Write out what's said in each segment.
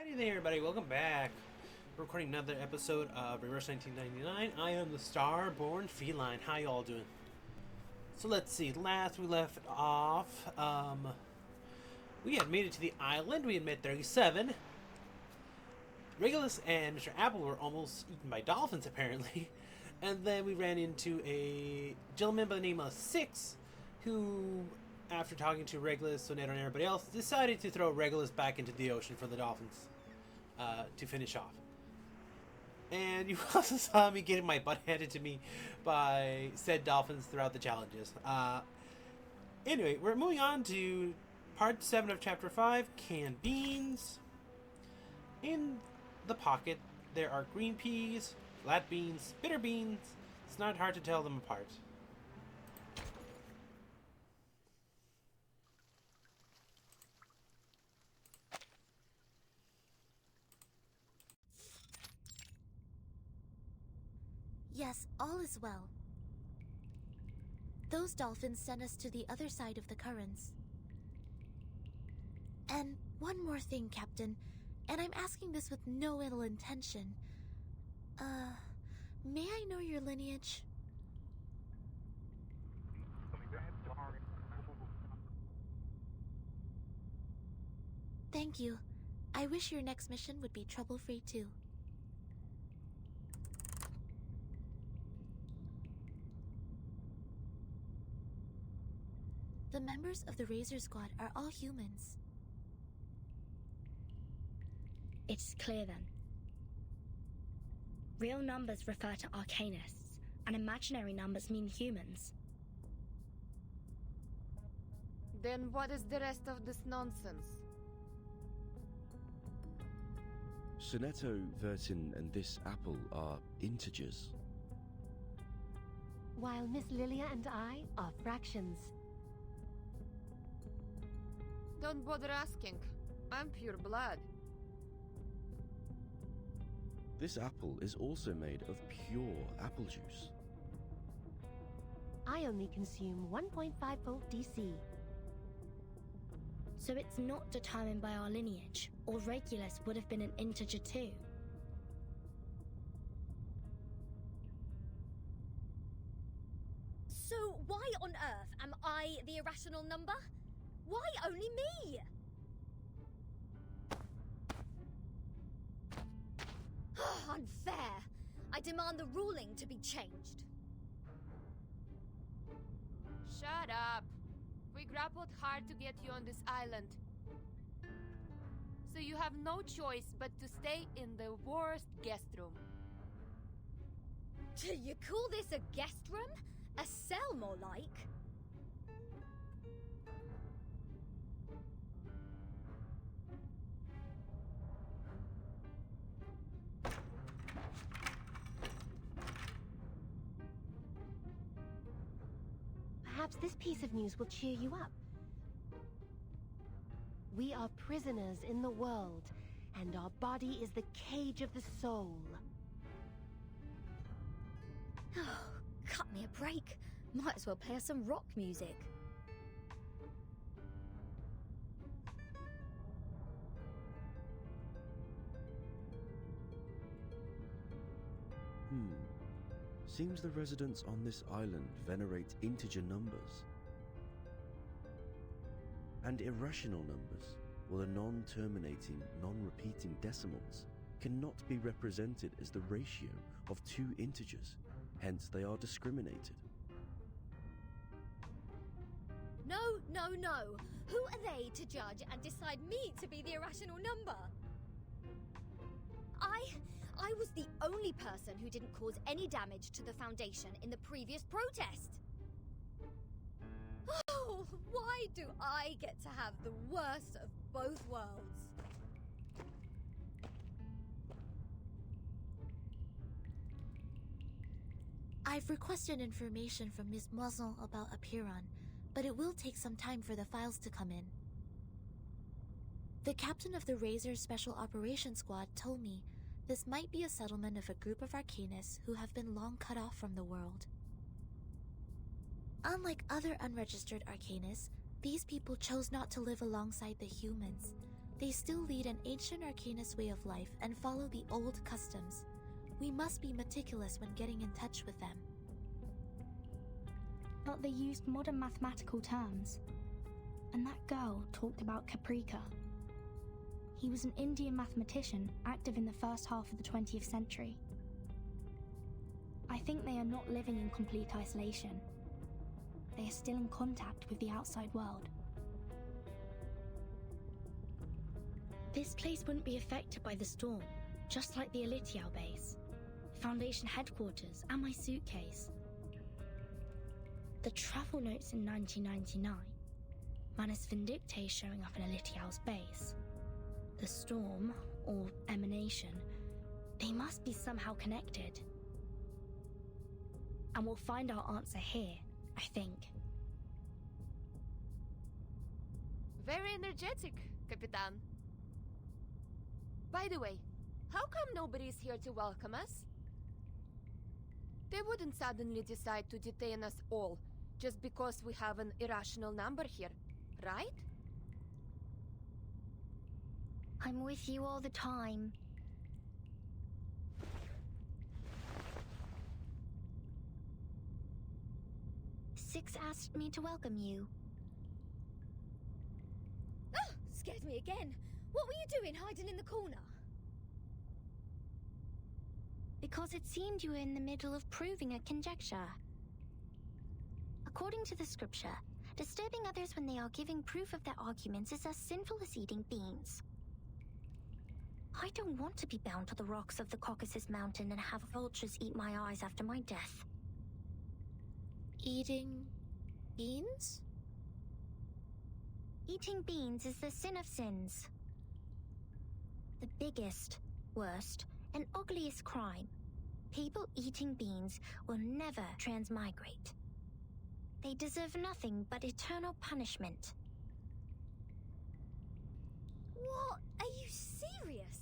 Alrighty there, everybody. Welcome back. We're recording another episode of Reverse 1999. I am the Starborn Feline. How y'all doing? So let's see. Last we left off, we had made it to the island. We had met 37. Regulus and Mr.ApPle were almost eaten by dolphins, apparently. And then we ran into a gentleman by the name of Six, who, after talking to Regulus, Soneto, and everybody else, decided to throw Regulus back into the ocean for the dolphins to finish off. And you also saw me getting my butt handed to me by said dolphins throughout the challenges. Anyway, we're moving on to part 7 of chapter 5, canned beans. In the pocket, there are green peas, flat beans, bitter beans. It's not hard to tell them apart. Yes, all is well. Those dolphins sent us to the other side of the currents. And one more thing, Captain, and I'm asking this with no ill intention. May I know your lineage? Thank you. I wish your next mission would be trouble-free too. The members of the Razor Squad are all humans. It's clear then. Real numbers refer to arcanists, and imaginary numbers mean humans. Then what is the rest of this nonsense? Soneto, Vertin, and this apple are integers. While Miss Lilia and I are fractions. Don't bother asking. I'm pure blood. This apple is also made of pure apple juice. I only consume 1.5 volt DC. So it's not determined by our lineage, or Regulus would have been an integer too. So why on earth am I the irrational number? Why only me? Unfair. I demand the ruling to be changed. Shut up. We grappled hard to get you on this island. So you have no choice but to stay in the worst guest room. Do you call this a guest room? A cell, more like? Perhaps this piece of news will cheer you up. We are prisoners in the world, and our body is the cage of the soul. Oh, cut me a break. Might as well play us some rock music. Seems the residents on this island venerate integer numbers. And irrational numbers, or the non-terminating, non-repeating decimals, cannot be represented as the ratio of two integers, hence they are discriminated. No, no, no. Who are they to judge and decide me to be the irrational number? I was the only person who didn't cause any damage to the Foundation in the previous protest. Oh, why do I get to have the worst of both worlds? I've requested information from Ms. Muzzle about Apiron, but it will take some time for the files to come in. The captain of the Razor Special Operations Squad told me this might be a settlement of a group of arcanists who have been long cut off from the world. Unlike other unregistered arcanists, these people chose not to live alongside the humans, They still lead an ancient Arcanist way of life and follow the old customs. We must be meticulous when getting in touch with them. But they used modern mathematical terms. And that girl talked about Caprica. He was an Indian mathematician active in the first half of the 20th century. I think they are not living in complete isolation. They are still in contact with the outside world. This place wouldn't be affected by the storm, just like the Elitiao base, Foundation headquarters, and my suitcase. The travel notes in 1999, Manus Vindicte showing up in Elitiao's base. The storm, or emanation, they must be somehow connected. And we'll find our answer here, I think. Very energetic, Capitan. By the way, how come nobody's here to welcome us? They wouldn't suddenly decide to detain us all just because we have an irrational number here, right? I'm with you all the time. Six asked me to welcome you. Oh, scared me again. What were you doing hiding in the corner? Because it seemed you were in the middle of proving a conjecture. According to the scripture, disturbing others when they are giving proof of their arguments is as sinful as eating beans. I don't want to be bound to the rocks of the Caucasus Mountain and have vultures eat my eyes after my death. Eating beans? Eating beans is the sin of sins. The biggest, worst, and ugliest crime. People eating beans will never transmigrate. They deserve nothing but eternal punishment. What? Are you serious?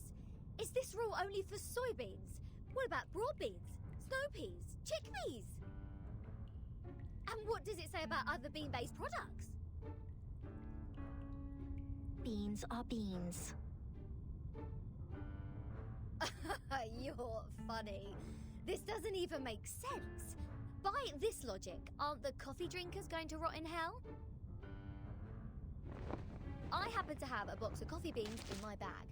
Is this rule only for soybeans? What about broad beans, snow peas, chickpeas? And what does it say about other bean-based products? Beans are beans. You're funny. This doesn't even make sense. By this logic, aren't the coffee drinkers going to rot in hell? I happen to have a box of coffee beans in my bag.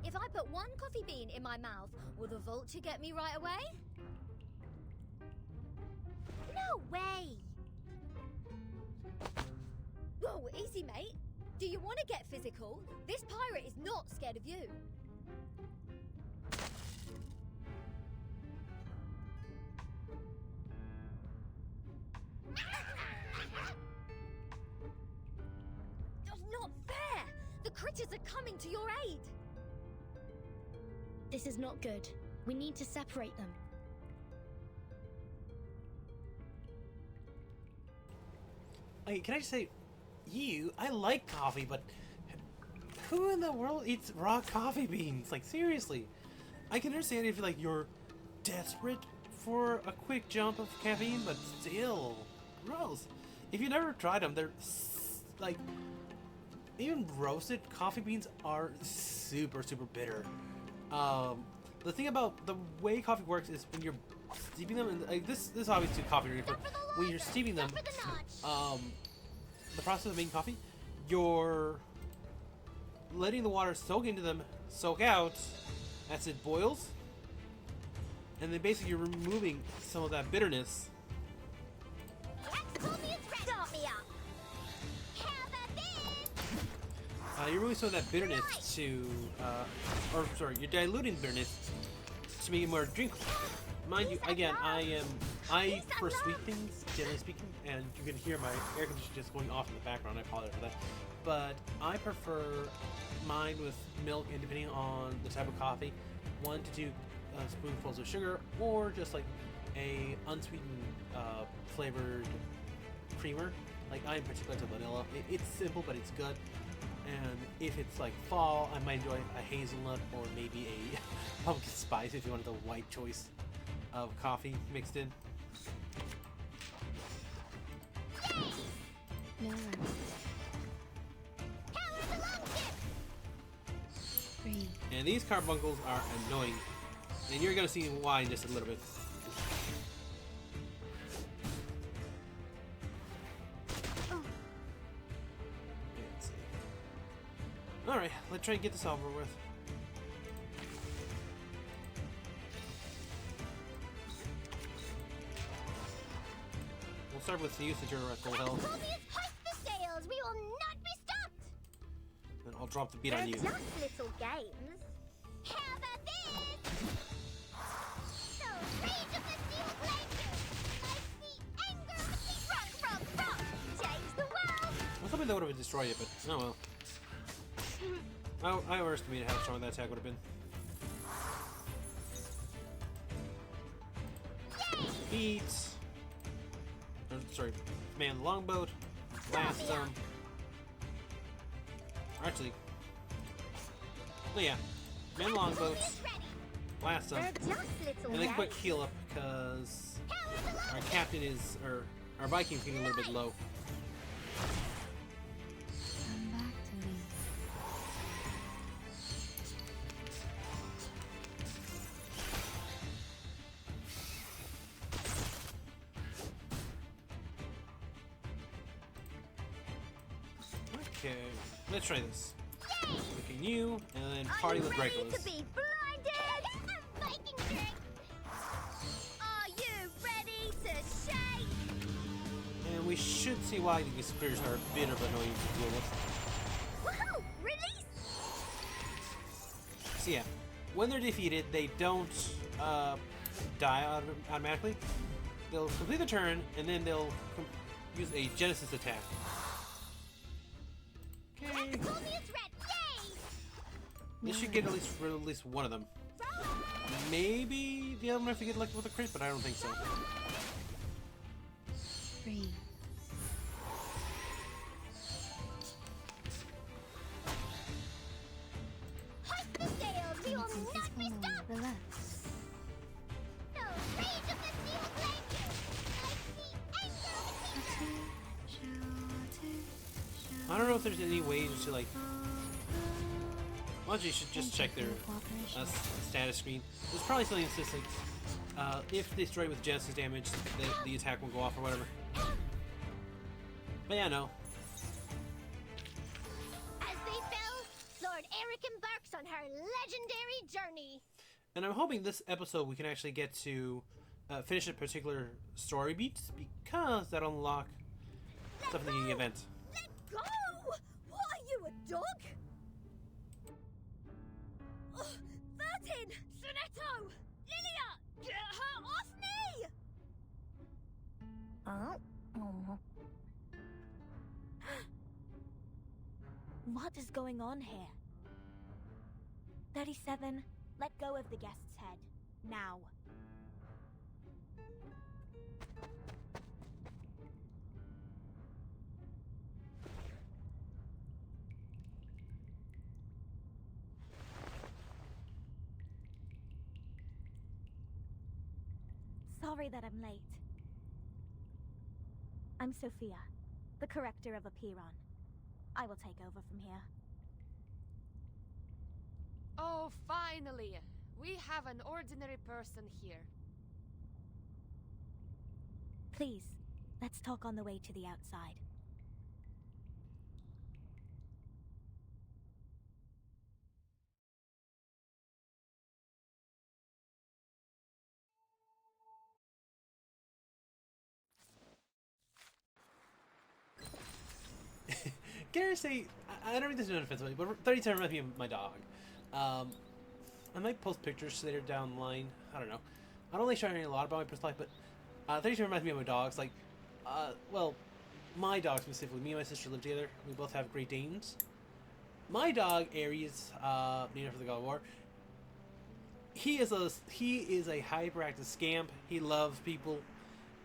If I put one coffee bean in my mouth, will the vulture get me right away? No way! Whoa, easy, mate. Do you want to get physical? This pirate is not scared of you. That's not fair! The critters are coming to your aid! This is not good. We need to separate them. Okay, can I just say, I like coffee, but who in the world eats raw coffee beans? Like, seriously. I can understand if you're desperate for a quick jump of caffeine, but still, gross. If you never tried them, they're like, even roasted coffee beans are super, super bitter. The thing about the way coffee works is when you're steeping them, and this is obviously coffee, but when you're steeping them, the process of making coffee, you're letting the water soak into them, soak out as it boils, and then basically you're removing some of that bitterness. You're removing some of that bitterness you're diluting bitterness to make it more drinkable. Mind you, again, I prefer sweet things, generally speaking, and you can hear my air conditioner just going off in the background. I apologize for that. But I prefer mine with milk, and depending on the type of coffee, 1 to 2 spoonfuls of sugar, or just like a unsweetened flavored creamer. Like I'm particular to vanilla. It's simple, but it's good. And if it's like fall, I might enjoy a hazelnut or maybe a pumpkin spice if you wanted the white choice of coffee mixed in. these carbuncles are annoying. And you're gonna see why in just a little bit. Let's see. Alright, let's try and get this over with. We'll start with the usage of our full health. Hoist the sails! We will not be stopped! Then I'll drop the beat on you. They're just little games. How about this? The rage of the steel blanket! Like the anger of the rock! Change the world! I was hoping that would have destroyed it, but oh well. I overestimated how strong that attack would have been. Beat. Oh, sorry, man, longboat. Blast them. Actually, oh yeah, man, longboats. Blast them. They're just little And then quick games. heal up because our captain is, or our Viking's getting a little bit low. Come back to me. Okay, let's try this. Look at you, and then party with Ready Regulus. to be blinded? Viking drink. Are you ready to shake? And we should see why these critters are a bit of annoying to deal with. Woohoo! Release! So yeah, when they're defeated, they don't die automatically. They'll complete the turn, and then they'll use a Genesis attack. Okay. Call me a threat! Yay! This should get at least one of them. Maybe the other one if we get lucky with a crit, but I don't think so. Free. Hoist the sails! We will not be stopped! Relax. The rage of the steel blanket! Like the anger of the I don't know if there's any way to like. Well, you should just check their status screen. There's probably something that says like, if destroyed with Genesis damage, the attack will go off or whatever. But yeah, no. As they fell, Lord Eric embarks on her legendary journey. And I'm hoping this episode we can actually get to finish a particular story beat because that'll unlock stuff in the event. Let go! What are you, a dog? Oh, 13! Sonetto! Lilia! Get her off me! What is going on here? 37, let go of the guest's head. Now. Sorry that I'm late. I'm Sophia, the corrector of Apiron. I will take over from here. Oh, finally! We have an ordinary person here. Please, let's talk on the way to the outside. Can I say, I don't read this in an offensive way, but 37 reminds me of my dog. I might post pictures later down the line. I don't know. I don't really share a lot about my personal life, but 37 reminds me of my dogs. Like, well, my dog specifically. Me and my sister live together. We both have Great Danes. My dog, Ares, named after the god of war, he is a hyperactive scamp. He loves people,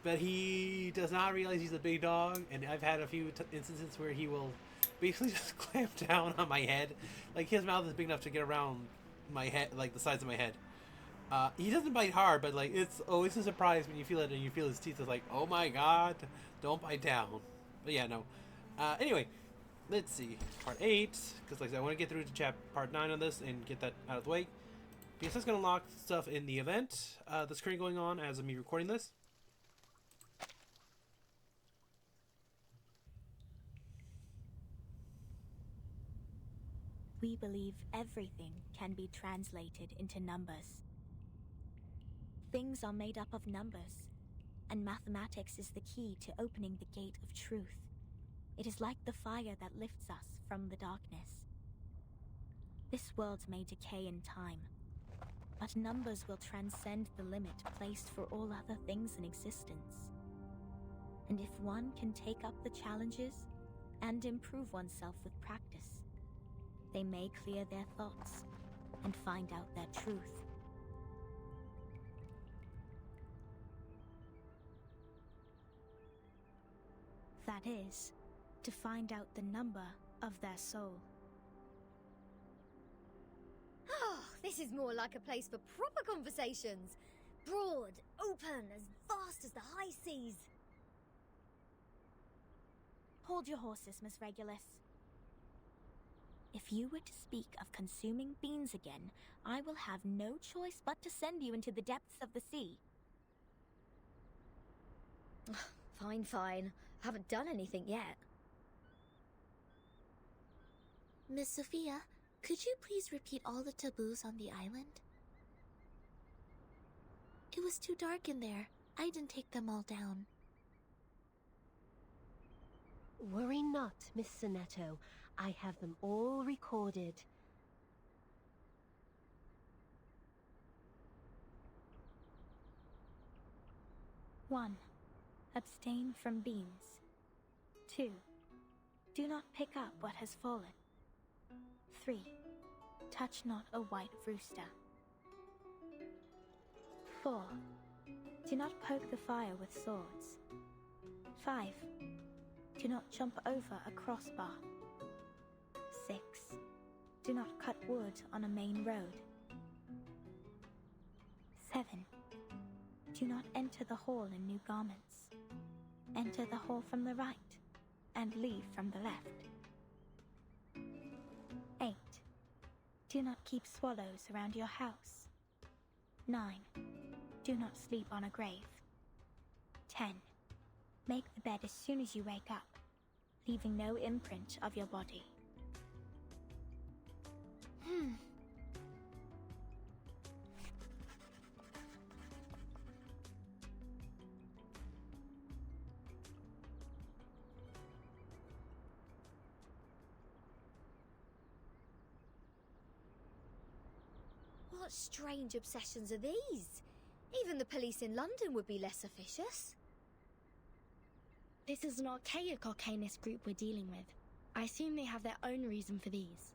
but he does not realize he's a big dog. And I've had a few instances where he will basically just clamp down on my head. Like, his mouth is big enough to get around my head, like the sides of my head. He doesn't bite hard, but like it's always a surprise when you feel it and you feel his teeth. It's like, oh my god, don't bite down. But yeah, no. Anyway, let's see, part 8, because like I said, I want to get through to part 9 on this and get that out of the way. Because that's going to lock stuff in the event that's currently going on as of me recording this. We believe everything can be translated into numbers. Things are made up of numbers, and mathematics is the key to opening the gate of truth. It is like the fire that lifts us from the darkness. This world may decay in time, but numbers will transcend the limit placed for all other things in existence. And if one can take up the challenges and improve oneself with practice, they may clear their thoughts and find out their truth. That is, to find out the number of their soul. Oh, this is more like a place for proper conversations. Broad, open, as vast as the high seas. Hold your horses, Miss Regulus. If you were to speak of consuming beans again, I will have no choice but to send you into the depths of the sea. Fine, fine. I haven't done anything yet. Miss Sophia, could you please repeat all the taboos on the island? It was too dark in there. I didn't take them all down. Worry not, Miss Sonetto. I have them all recorded. One, abstain from beans. 2, do not pick up what has fallen. 3, touch not a white rooster. 4, do not poke the fire with swords. 5, do not jump over a crossbar. 6, do not cut wood on a main road. 7, do not enter the hall in new garments. Enter the hall from the right, and leave from the left. 8, do not keep swallows around your house. 9, do not sleep on a grave. 10, make the bed as soon as you wake up, leaving no imprint of your body. What strange obsessions are these? Even the police in London would be less officious. This is an archaic arcanist group we're dealing with. I assume they have their own reason for these.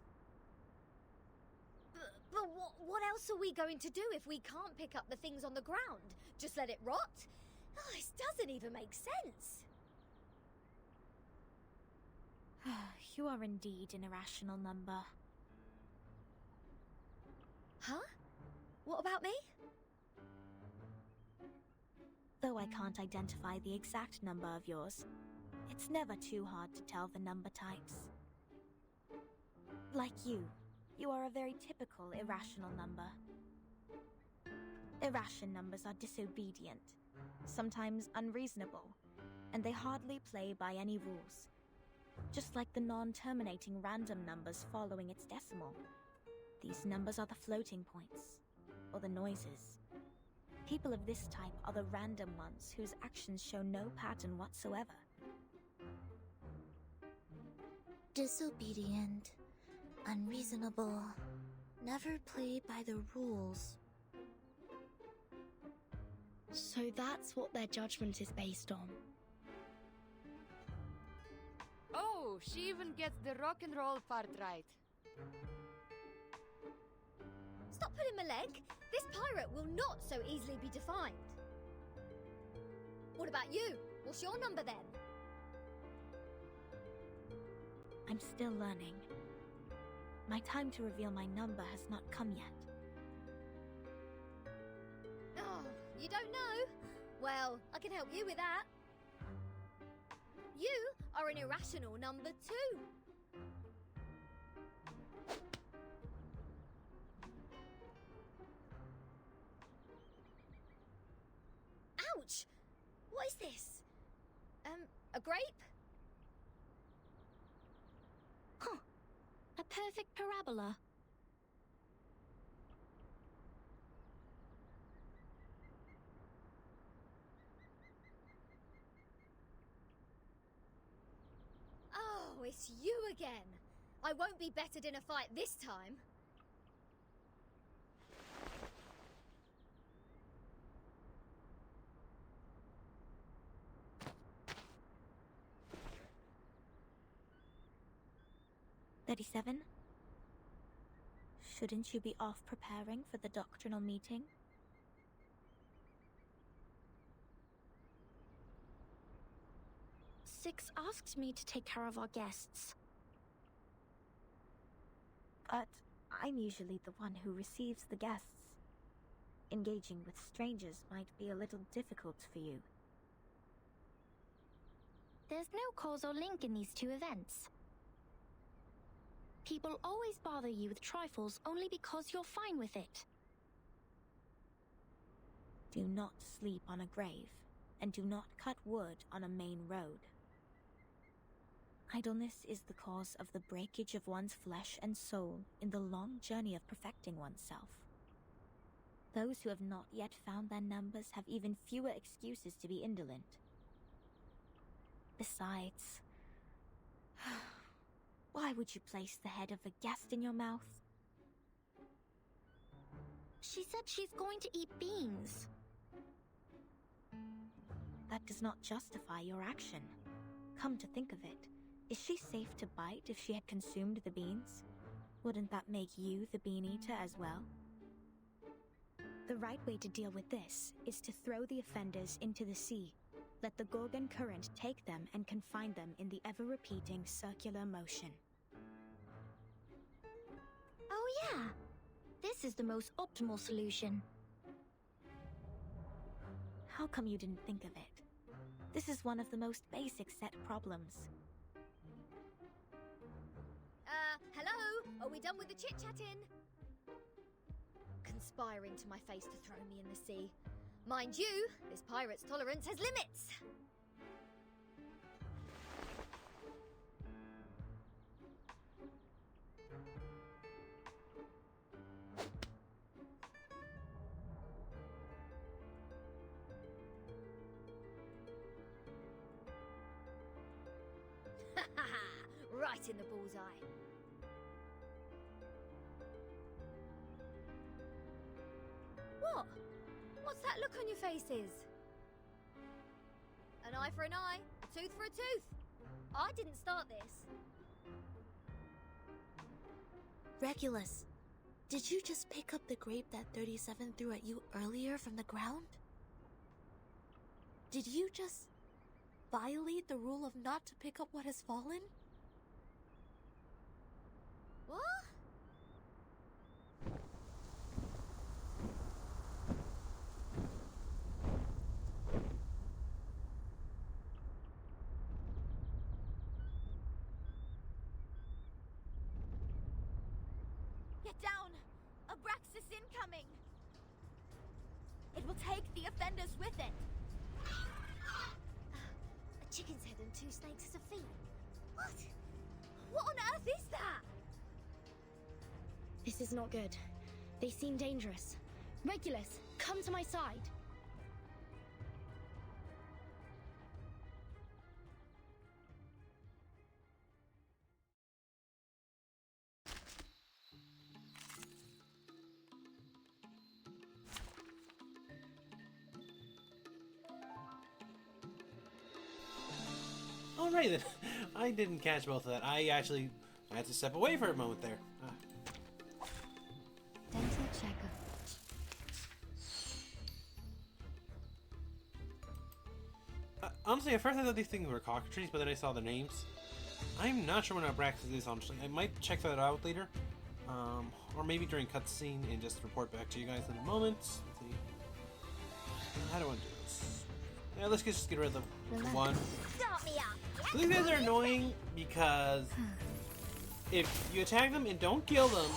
But what else are we going to do if we can't pick up the things on the ground? Just let it rot? Oh, this doesn't even make sense. You are indeed an irrational number. Huh? What about me? Though I can't identify the exact number of yours, it's never too hard to tell the number types. Like you are a very typical irrational number. Irrational numbers are disobedient, sometimes unreasonable, and they hardly play by any rules. Just like the non-terminating random numbers following its decimal. These numbers are the floating points, or the noises. People of this type are the random ones whose actions show no pattern whatsoever. Disobedient, unreasonable, never play by the rules. So that's what their judgment is based on. Oh, she even gets the rock and roll part right. Stop pulling my leg. This pirate will not so easily be defined. What about you? What's your number then? I'm still learning. My time to reveal my number has not come yet. Oh, you don't know? Well, I can help you with that. You are an irrational number 2. What is this? A grape? Huh. A perfect parabola. Oh, it's you again. I won't be bettered in a fight this time. "37? Shouldn't you be off preparing for the doctrinal meeting?" Six asked me to take care of our guests. But I'm usually the one who receives the guests. Engaging with strangers might be a little difficult for you. There's no causal link in these two events. People always bother you with trifles only because you're fine with it. Do not sleep on a grave, and do not cut wood on a main road. Idleness is the cause of the breakage of one's flesh and soul in the long journey of perfecting oneself. Those who have not yet found their numbers have even fewer excuses to be indolent. Besides, why would you place the head of a guest in your mouth? She said she's going to eat beans. That does not justify your action. Come to think of it, is she safe to bite if she had consumed the beans? Wouldn't that make you the bean eater as well? The right way to deal with this is to throw the offenders into the sea. Let the Gorgon current take them and confine them in the ever-repeating circular motion. Oh yeah, this is the most optimal solution. How come you didn't think of it? This is one of the most basic set problems. Hello? Are we done with the chit-chatting? Conspiring to my face to throw me in the sea. Mind you, this pirate's tolerance has limits. Right in the bullseye. What? What's that look on your faces? An eye for an eye, a tooth for a tooth. I didn't start this. Regulus, did you just pick up the grape that 37 threw at you earlier from the ground? Did you just violate the rule of not to pick up what has fallen? What? Get down! Abraxas incoming! It will take the offenders with it! A chicken's head and two snakes as a feet. What? What on earth is that? This is not good. They seem dangerous. Regulus, come to my side. Alright then. I didn't catch both of that. I had to step away for a moment there. Dental checker. Honestly, at first I thought these things were cockatrices, but then I saw their names. I'm not sure what Abraxas is, honestly. I might check that out later. Or maybe during cutscene and just report back to you guys in a moment. Let's see. How do I do this? Yeah, let's just get rid of the one. Start me up! So these guys are annoying because if you attack them and don't kill them,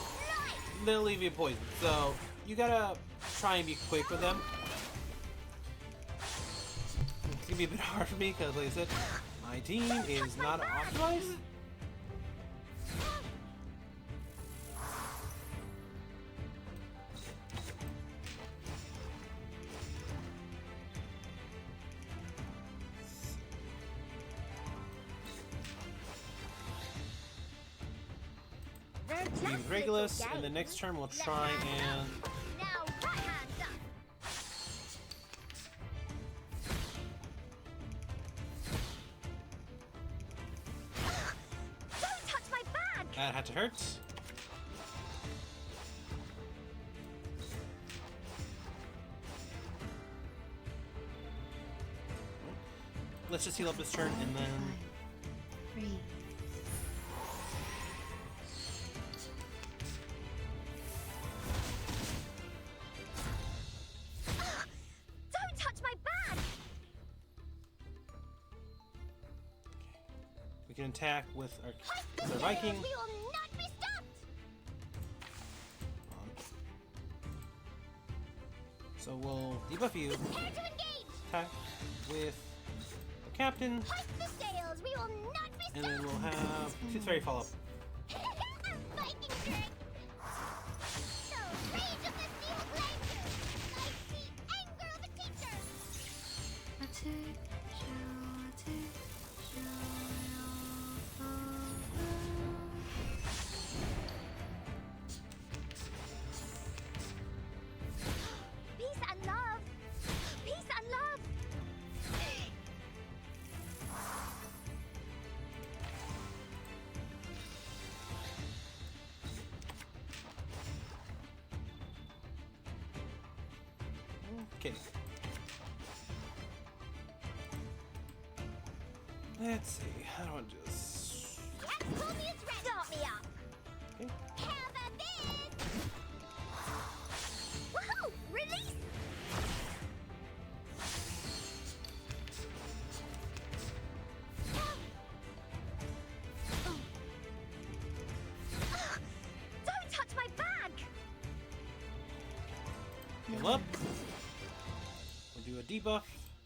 they'll leave you poisoned. So you gotta try and be quick with them. See, be a bit hard for me because, like I said, my team is not optimized. Be Regulus, and the next turn we'll try and. Now, right hands up. Don't touch my bag! That had to hurt. Let's just heal up this turn and then. 3. Don't touch my bag! We can attack with our Viking. We will not be stopped! So we'll debuff you. Prepare to engage! Attack with the captain, Hoist the sails! We will not be stopped! and then we'll have Tooth Fairy follow up. Viking drink! The rage of the steel glacier! Like the anger of a teacher! Peace and love! Peace and love! Okay. Let's see. How do I just? Yes, told me it's ready! Start me up! Okay. Have at this! Woohoo! Release! Don't touch my bag! Heal up. We'll do a debuff,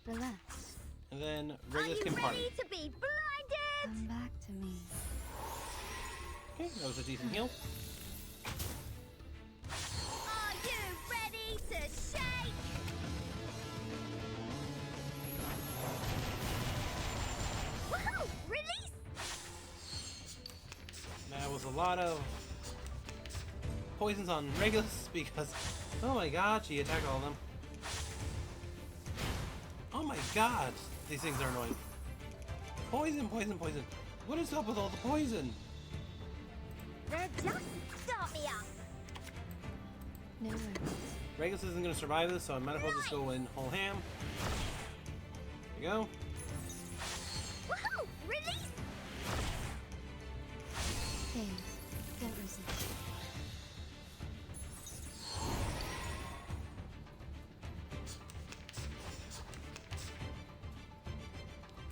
Relax. and then Are Regulus you can party. ready to be blinded? Come back to me. Okay, that was a decent heal. Are you ready to shake? Woohoo! Release! That was a lot of poisons on Regulus because, oh my god, she attacked all of them. Oh my god, these things are annoying. Poison, poison, poison. What is up with all the poison? They're just start me up. No worries. Regulus isn't going to survive this, so I might as well just go in whole ham. There you go. Woohoo! Release! Please, don't resist.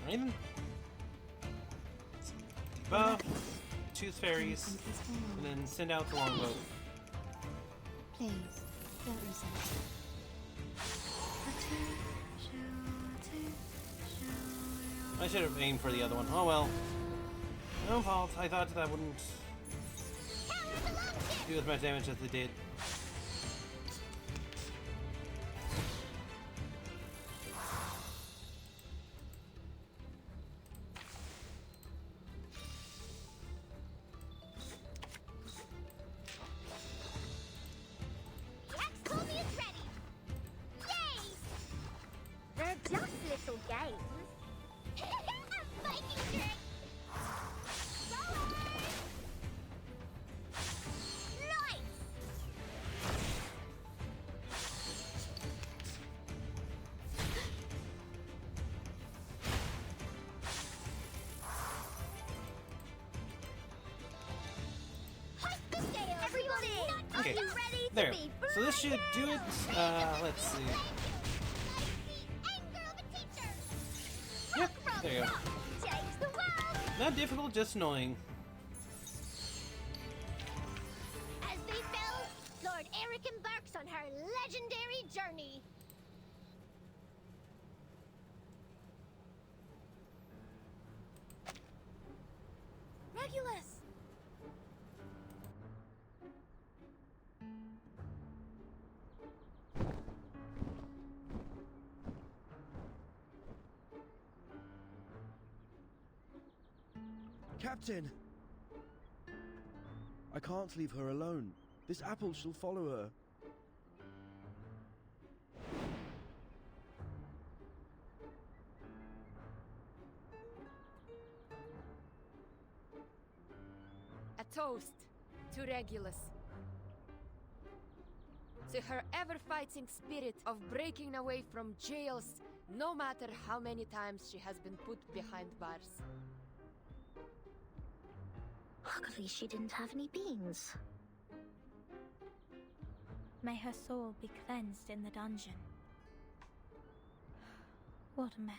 Raven. Debuff. Tooth Fairies. And then send out the longbow. Please, don't resist. I should have aimed for the other one. Oh well. No fault. I thought that wouldn't do as much damage as it did. Jax told me it's ready. Yay! They're just little games. Viking trick. Lights. Hoist the sails. Everybody, Okay, are you ready to there. be So this should do it. Let's see. Yep, there you go. Change the world Not difficult, just annoying. as they fell. Lord Eric embarks on her legendary journey. Captain! I can't leave her alone. This apple shall follow her. A toast to Regulus. To her ever-fighting spirit of breaking away from jails, no matter how many times she has been put behind bars. Luckily, she didn't have any beans. May her soul be cleansed in the dungeon. What a mess.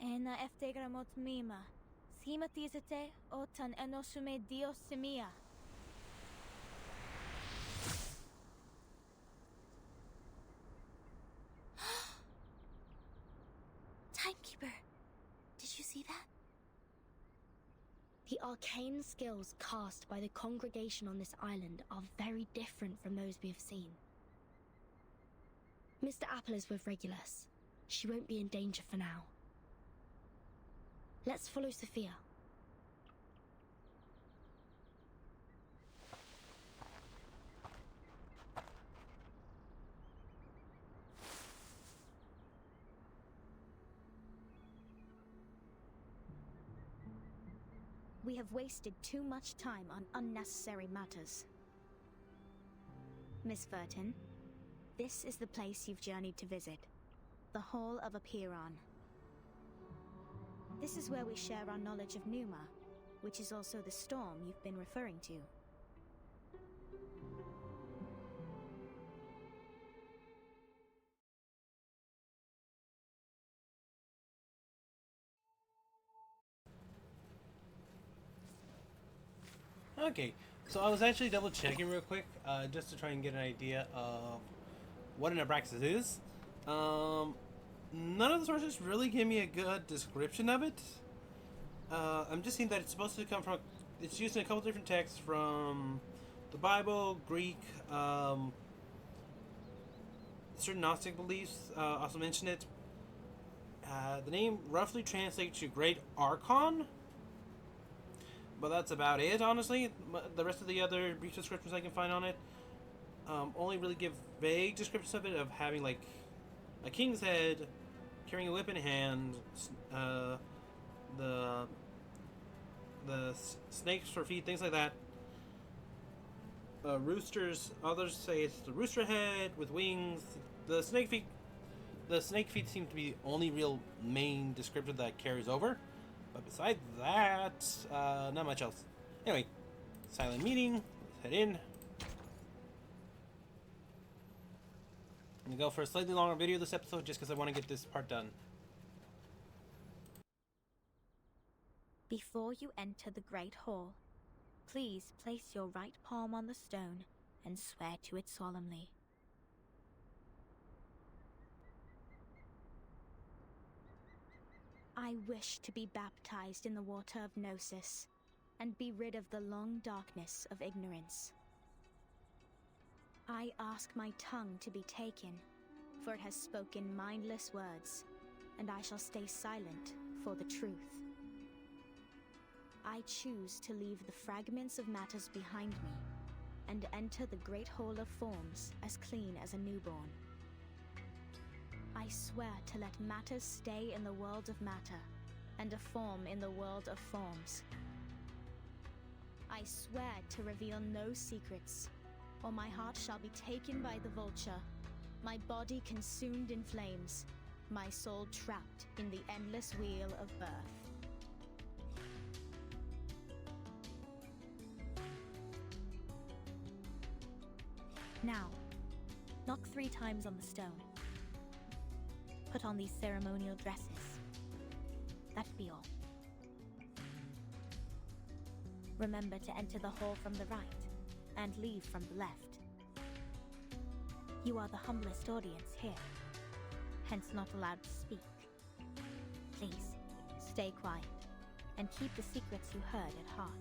Ena eftegramot mima. Schematizate otan enosume dios semia. Timekeeper, did you see that? The arcane skills cast by the congregation on this island are very different from those we have seen. Mr.ApPle is with Regulus. She won't be in danger for now. Let's follow Sophia. We have wasted too much time on unnecessary matters. Miss Vertin, this is the place you've journeyed to visit. The Hall of Apiron. This is where we share our knowledge of Numa, which is also the storm you've been referring to. Okay, so I was actually double checking real quick, just to try and get an idea of what an Abraxas is. None of the sources really give me a good description of it. I'm just seeing that it's supposed to come from, it's used in a couple different texts from the Bible, Greek, certain Gnostic beliefs also mention it. The name roughly translates to Great Archon, but that's about it, honestly. The rest of the other brief descriptions I can find on it only really give vague descriptions of it, of having like a king's head, carrying a whip in hand, the snakes for feet, things like that. Roosters, others say it's the rooster head with wings. The snake feet seem to be the only real main descriptor that carries over. But besides that, not much else. Anyway, silent meeting. Let's head in. I'm gonna go for a slightly longer video this episode just because I want to get this part done. Before you enter the Great Hall, please place your right palm on the stone and swear to it solemnly. I wish to be baptized in the water of Gnosis, and be rid of the long darkness of ignorance. I ask my tongue to be taken, for it has spoken mindless words, and I shall stay silent for the truth. I choose to leave the fragments of matters behind me, and enter the Great Hall of Forms as clean as a newborn. I swear to let matters stay in the world of matter, and a form in the world of forms. I swear to reveal no secrets, or my heart shall be taken by the vulture, my body consumed in flames, my soul trapped in the endless wheel of birth. Now, knock 3 times on the stone. Put on these ceremonial dresses. That'd be all. Remember to enter the hall from the right, and leave from the left. You are the humblest audience here, hence not allowed to speak. Please, stay quiet, and keep the secrets you heard at heart.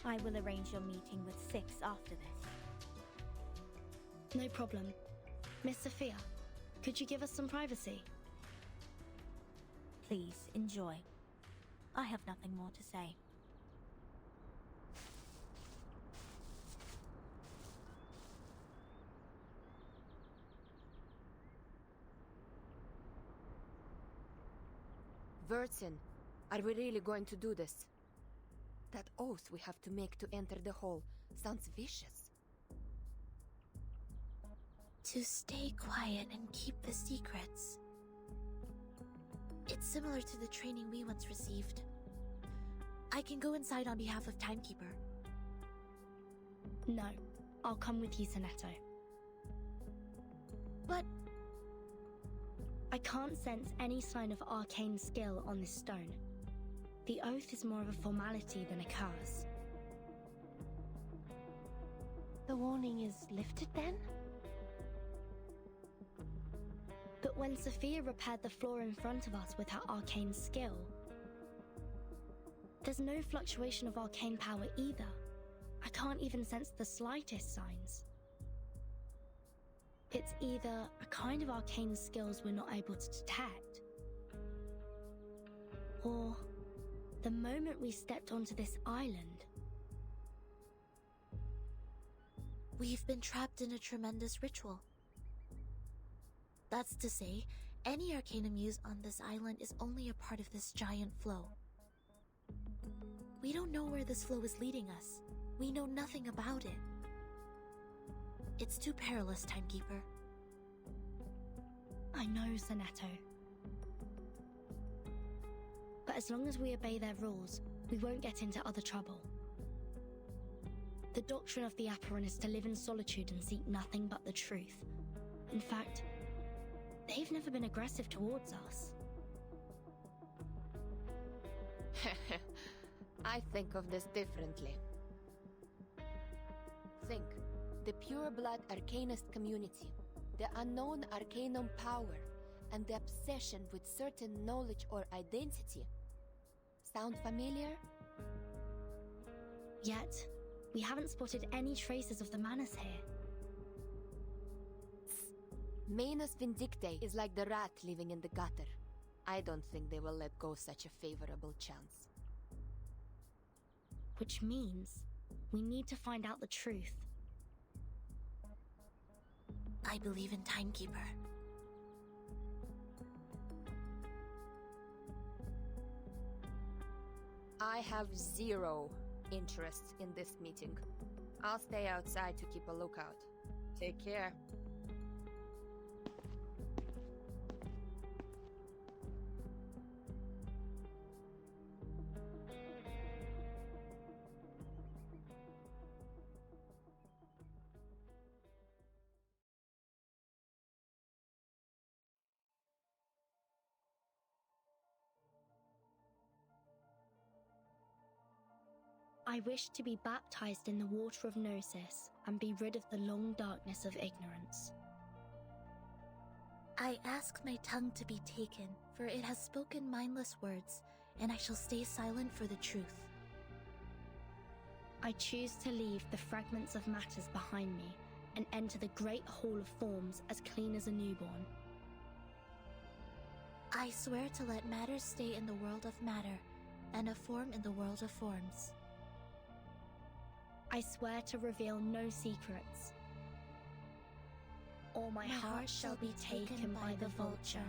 I will arrange your meeting with 6 after this. No problem. Miss Sophia, could you give us some privacy? Please, enjoy. I have nothing more to say. Vertsin, are we really going to do this? That oath we have to make to enter the hall sounds vicious. To stay quiet and keep the secrets. It's similar to the training we once received. I can go inside on behalf of Timekeeper. No, I'll come with you, Sonetto. But I can't sense any sign of arcane skill on this stone. The oath is more of a formality than a curse. The warning is lifted then? But when Sophia repaired the floor in front of us with her arcane skill, there's no fluctuation of arcane power either. I can't even sense the slightest signs. It's either a kind of arcane skills we're not able to detect, or the moment we stepped onto this island, we've been trapped in a tremendous ritual. That's to say, any arcanum used on this island is only a part of this giant flow. We don't know where this flow is leading us. We know nothing about it. It's too perilous, Timekeeper. I know, Sonetto. But as long as we obey their rules, we won't get into other trouble. The doctrine of the Apparan is to live in solitude and seek nothing but the truth. In fact, they've never been aggressive towards us. I think of this differently. Think, the pure-blood arcanist community, the unknown arcanum power, and the obsession with certain knowledge or identity. Sound familiar? Yet, we haven't spotted any traces of the Manus here. Manus Vindictae is like the rat living in the gutter. I don't think they will let go such a favorable chance. Which means we need to find out the truth. I believe in Timekeeper. I have zero interest in this meeting. I'll stay outside to keep a lookout. Take care. I wish to be baptized in the water of Gnosis and be rid of the long darkness of ignorance. I ask my tongue to be taken, for it has spoken mindless words, and I shall stay silent for the truth. I choose to leave the fragments of matters behind me and enter the great hall of forms as clean as a newborn. I swear to let matter stay in the world of matter, and a form in the world of forms. I swear to reveal no secrets. Or my heart shall be taken by the vulture,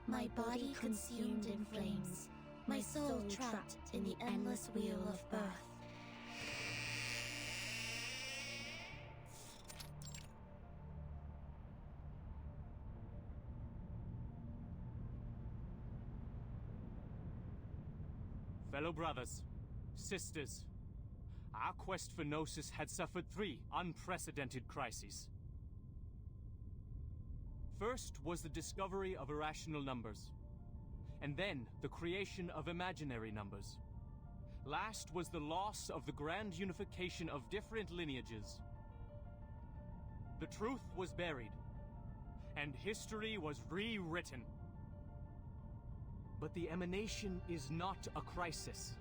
my body consumed in flames, my soul trapped in the endless wheel of birth. Fellow brothers, sisters, our quest for Gnosis had suffered 3 unprecedented crises. First was the discovery of irrational numbers, and then the creation of imaginary numbers. Last was the loss of the grand unification of different lineages. The truth was buried, and history was rewritten. But the emanation is not a crisis.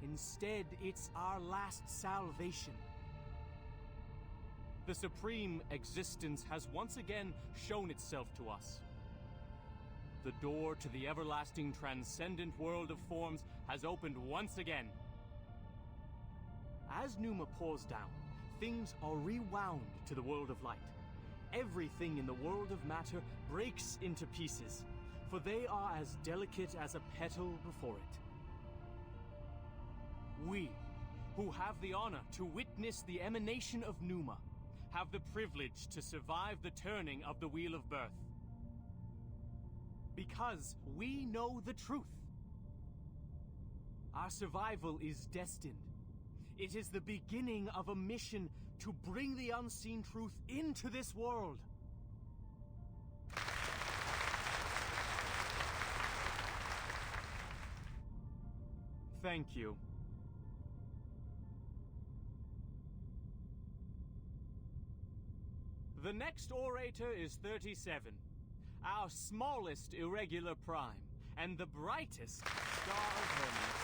Instead, it's our last salvation. The supreme existence has once again shown itself to us. the door to the everlasting transcendent world of forms has opened once again. As Numa pours down, things are rewound to the world of light. Everything in the world of matter breaks into pieces, for they are as delicate as a petal before it. We, who have the honor to witness the emanation of Numa, have the privilege to survive the turning of the Wheel of Birth. Because we know the truth. Our survival is destined. It is the beginning of a mission to bring the unseen truth into this world. Thank you. The next orator is 37, our smallest irregular prime, and the brightest star of Hermes.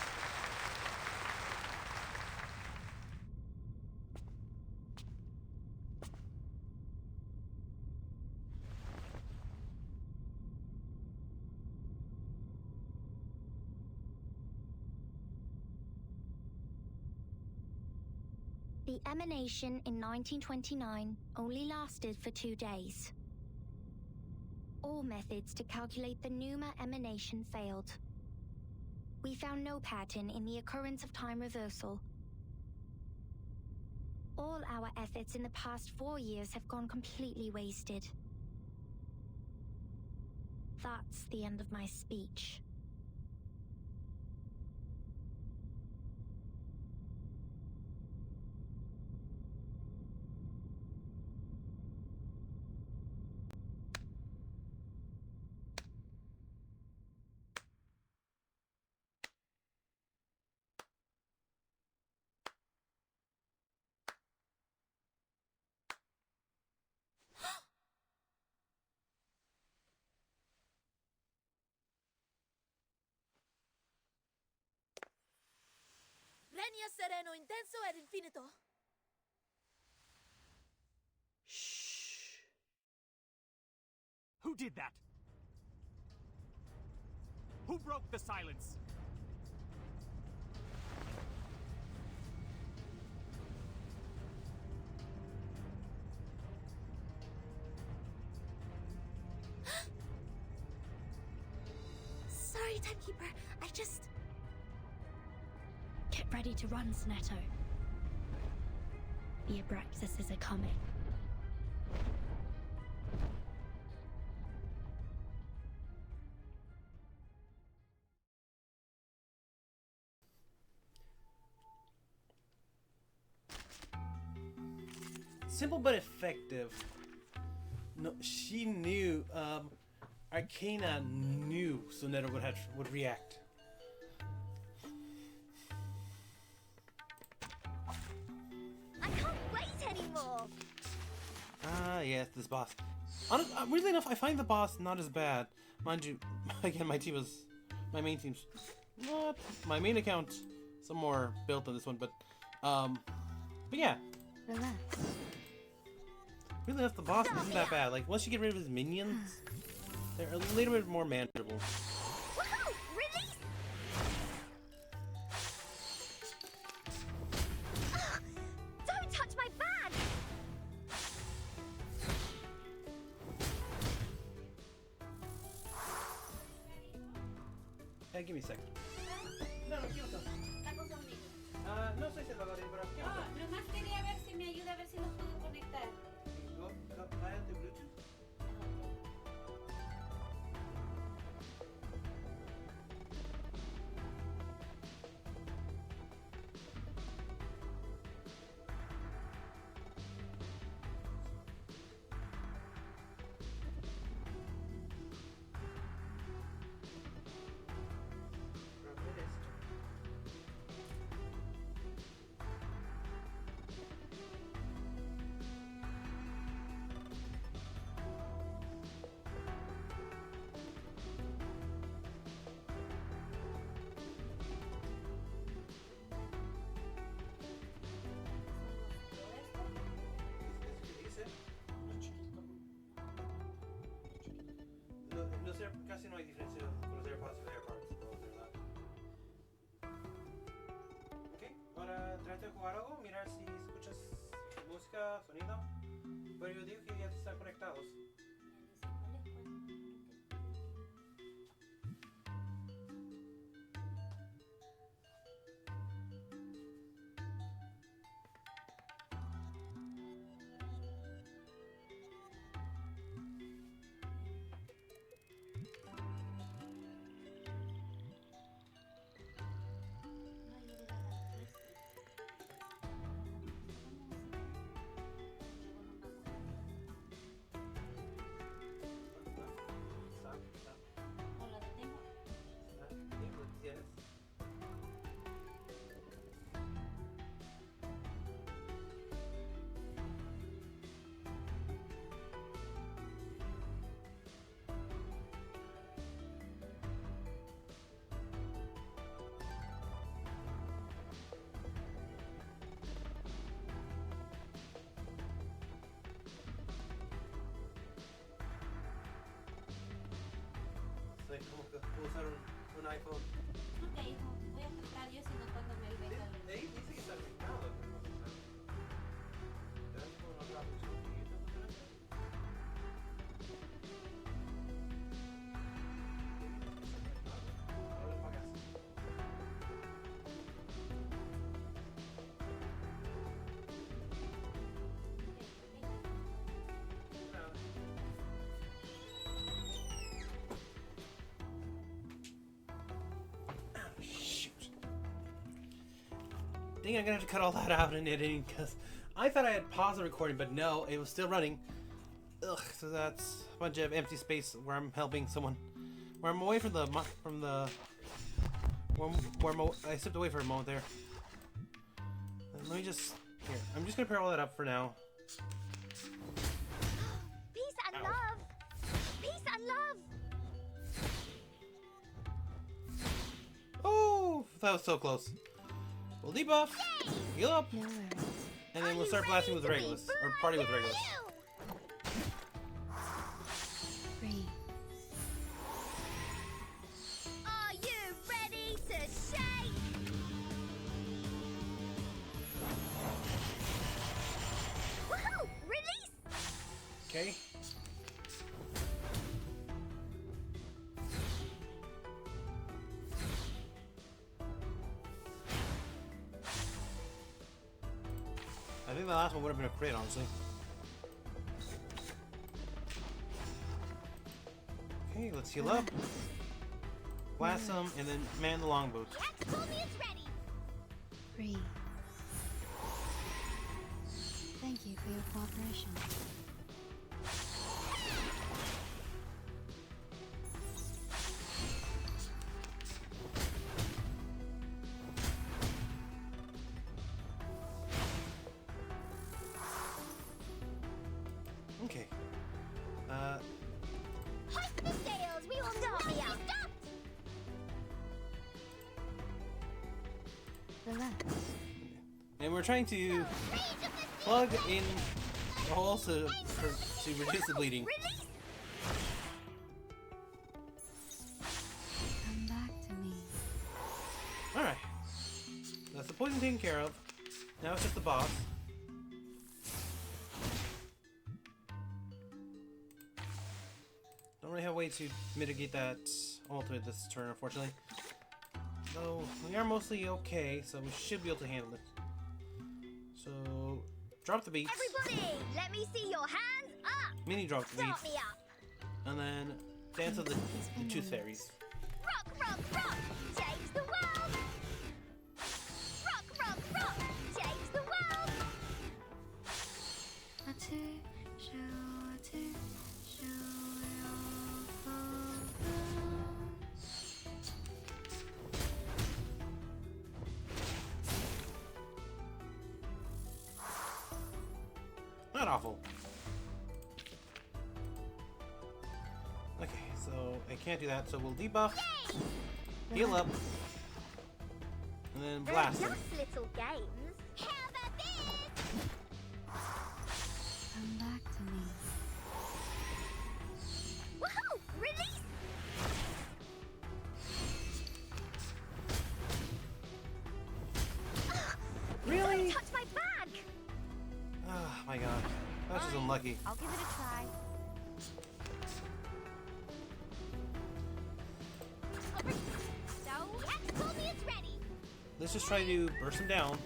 The emanation in 1929 only lasted for 2 days. All methods to calculate the Numa emanation failed. We found no pattern in the occurrence of time reversal. All our efforts in the past 4 years have gone completely wasted. That's the end of my speech. Regna sereno, intenso ed infinito. Shh. Who did that? Who broke the silence? Sorry, Timekeeper. I just... Get ready to run, Snetto. The Abraxases are coming. Simple but effective. No, she knew. Arcana knew Sonetta would react. I can't wait anymore. Yes, this boss. Weirdly enough, I find the boss not as bad. Mind you, again, my main team's not my main account. Some more built on this one, but yeah. Relax. Really enough, the boss isn't that bad. Like, once you get rid of his minions, they're a little bit more manageable. Woohoo! Release! Don't touch my bag! Hey, give me a second. No, ¿qué pasó? No estoy salvador, pero ¿qué pasó? Nomás quería ver si me ayuda a ver si los puedo conectar. Cállate, Bluetooth. casi no hay diferencia con los AirPods y los AirPods, puedo decir, ¿verdad? Ok, ahora trata de jugar algo, mirar si escuchas música, sonido. Pero yo digo que ya están conectados. Como que puedo usar un iPhone. Ok, hijo, voy a comprar yo, sino cuando me venga el... Ahí dice que está conectado. ¿Te das con otra opción? Ahora lo pagas. I think I'm gonna have to cut all that out in editing because I thought I had paused the recording, but no, it was still running. Ugh, so that's a bunch of empty space where I'm helping someone. Where I'm away from the I stepped away for a moment there. And let me just here. I'm just gonna pair all that up for now. Peace and Ow. love! Peace and love! Oh, that was so close. We'll debuff, heal up, No worries. and then we'll start blasting with Regulus, or party with Regulus. Free. Are you ready to shake? Woohoo! Release! Okay. I think the last one would have been a crit, honestly. Okay, let's heal up. Blast some, and then man the longboat. Cat told me it's ready! Free. Thank you for your cooperation. Okay. Hoist the sails! We will not be stopped! Relax. And we're trying to plug in the holes to reduce the bleeding. Release! Come back to me. Alright. That's the poison taken care of. Now it's just the boss. Don't really have a way to mitigate that ultimate this turn, unfortunately. Though, we are mostly okay, so we should be able to handle it. So, drop the beats. Everybody, let me see your hands up! Mini drop the beats. Start me up! And then dance with the tooth fairies. Rock, rock, rock! Change the world! Rock, rock, rock! Change the world! Not awful. Okay, so I can't do that, so we'll debuff, heal up, and then blast them. Just little games. How about this? Come back to me. Woohoo! Release! is unlucky. I'll give it a try. So, yeah, told me it's ready. Let's just try to burst him down.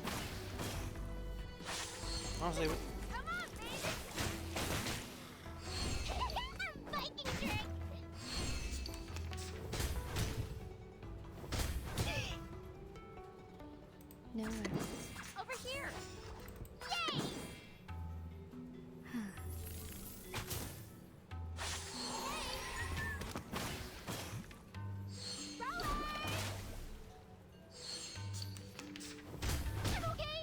Honestly, Come on, baby. Viking trick. No worries. Over here. Yay! I'm okay.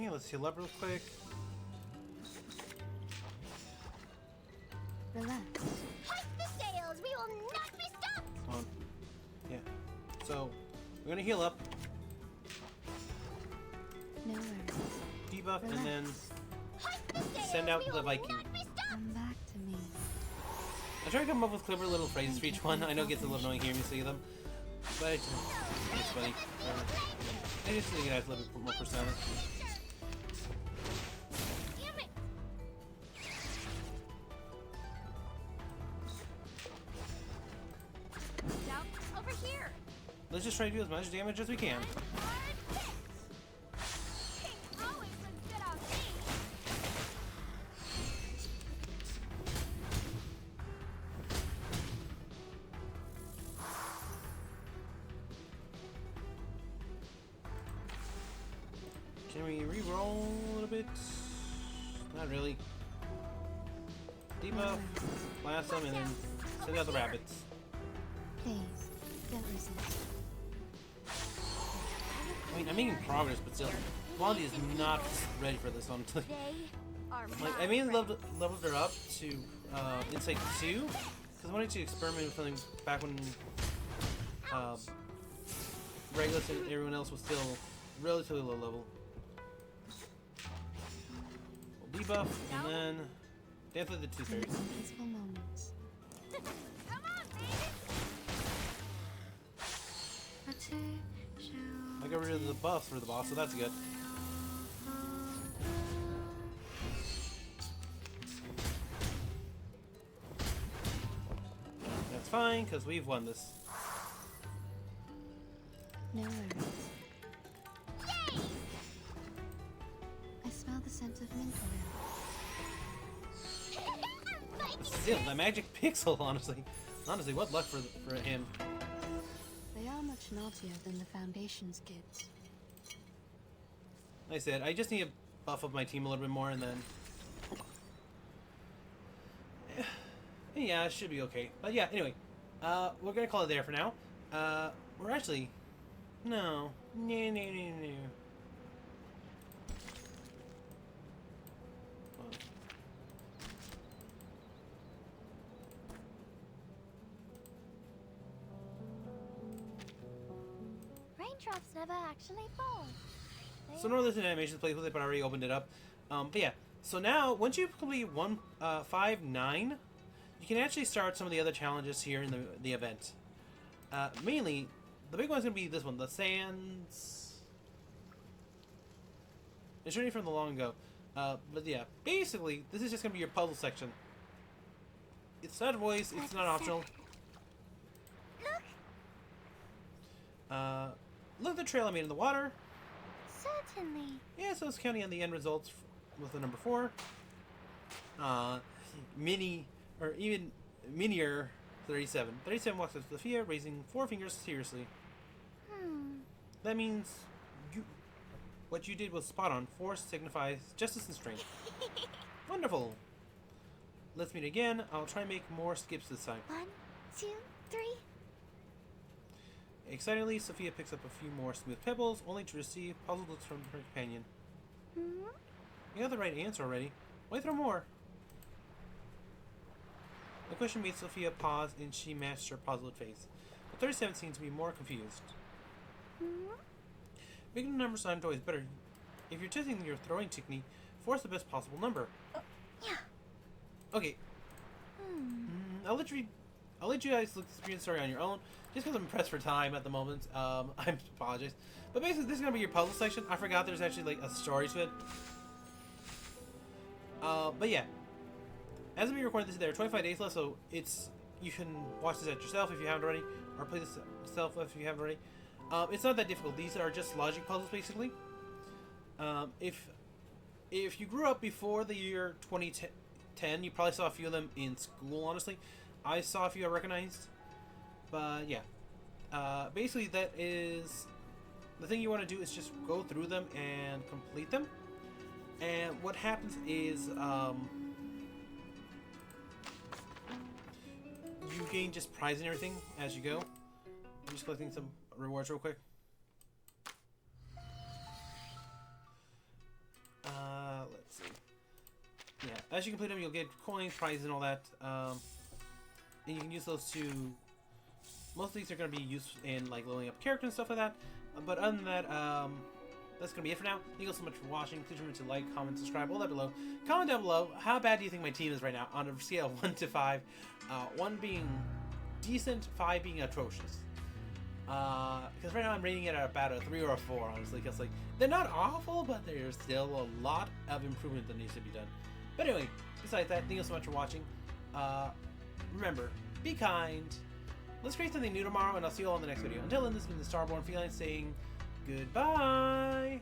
okay, let's heal up real quick. Relax. Hoist the sails. We will not be stopped. Come on. Yeah. So, we're gonna heal up, No worries. debuff, and then Hoist the sails. send out we the will Viking. not be stopped. Come back to me. I try to come up with clever little phrases for each one. I know it gets a little annoying hearing me say them, but it's funny. I just think it has a little bit more personality. Damn it. Now, over here. Let's just try to do as much damage as we can. Hard hit. King always wins good on me. Can we re-roll a little bit? Not really. Debuff, blast them, and then send out the rabbits. Please, don't resist. I mean, I'm making progress, but still, Blondie is not ready for this, honestly. They are Like, I mainly leveled her up to Insight 2, because I wanted to experiment with something back when Regulus and everyone else was still relatively low level. We'll debuff, and then dance with the two fairies. Some peaceful moments. Come on, baby. A two, I got rid of the buffs for the boss, so that's good. That's fine, because we've won this. No worries. Yay! I smell the scent of mint around. Viking Still, the magic pixel, honestly. Honestly, what luck for him. They are much naughtier than the Foundation's kids. Like I said, I just need to buff up my team a little bit more, and then... yeah, it should be okay. But yeah, anyway. We're gonna call it there for now. We're actually... No. No. Raindrops never actually fall. So normally this animation plays with it, but I already opened it up. But yeah, so now once you complete 159, you can actually start some of the other challenges here in the event. Mainly, the big one's gonna be this one, the Sands. It's already from the long ago. But yeah, basically this is just gonna be your puzzle section. It's not voice, it's not optional. Look at the trail I made in the water. Certainly. Yeah, so it's counting on the end results with the number 4. Mini, or even minier 37. 37 walks up to Sophia, raising 4 fingers seriously. That means what you did was spot on. 4 signifies justice and strength. Wonderful. Let's meet again. I'll try and make more skips this time. 1, 2, 3. Excitedly, Sophia picks up a few more smooth pebbles, only to receive puzzled looks from her companion. You got the right answer already. Why throw more? The question made Sophia pause, and she matched her puzzled face. But 37 seems to be more confused. Making the numbers sound always better. If you're testing your throwing technique, force the best possible number. Yeah. Okay. I'll let you I'll let you guys look at the story on your own, just because I'm pressed for time at the moment. I apologize. But basically, this is going to be your puzzle section. I forgot there's actually, like, a story to it. But yeah. As of me recording this, there are 25 days left, so you can watch this at yourself if you haven't already, or play this yourself if you haven't already. It's not that difficult. These are just logic puzzles, basically. If you grew up before the year 2010, you probably saw a few of them in school, honestly. I saw a few I recognized. But yeah. Basically, that is... The thing you want to do is just go through them and complete them. And what happens is... you gain just prize and everything as you go. I'm just collecting some rewards real quick. Let's see. Yeah, as you complete them, you'll get coins, prizes, and all that. And you can use those to... Most of these are going to be used in like leveling up characters and stuff like that. But other than that, that's going to be it for now. Thank you so much for watching. Please remember to like, comment, subscribe, all that below. Comment down below, how bad do you think my team is right now on a scale of 1 to 5? 1 being decent, 5 being atrocious. Because right now I'm rating it at about a 3 or a 4, honestly. Because like, they're not awful, but there's still a lot of improvement that needs to be done. But anyway, besides that, thank you so much for watching. Remember, be kind. Let's create something new tomorrow, and I'll see you all in the next video. Until then, this has been the Starborn Feline saying goodbye.